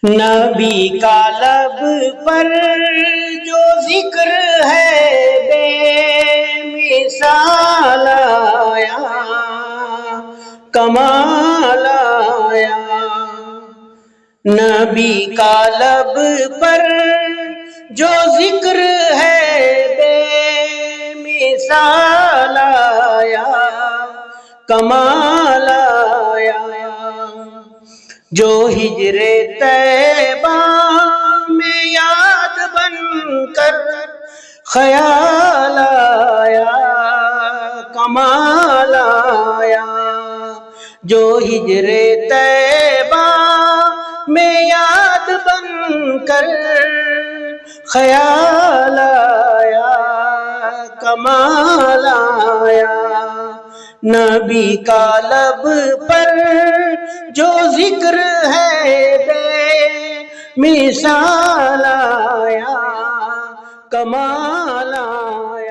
نبی کا لب پر جو ذکر ہے بے مثال آیا، کمال آیا۔ نبی کا لب پر جو ذکر ہے بے مثال آیا، کمال آیا۔ جو ہجر طیبہ میں یاد بن کر خیال آیا، کمال آیا۔ جو ہجر طیبہ میں یاد بن کر خیال آیا، کمال آیا۔ نبی کا لب پر جو ذکر ہے بے مثال آیا، کمال آیا۔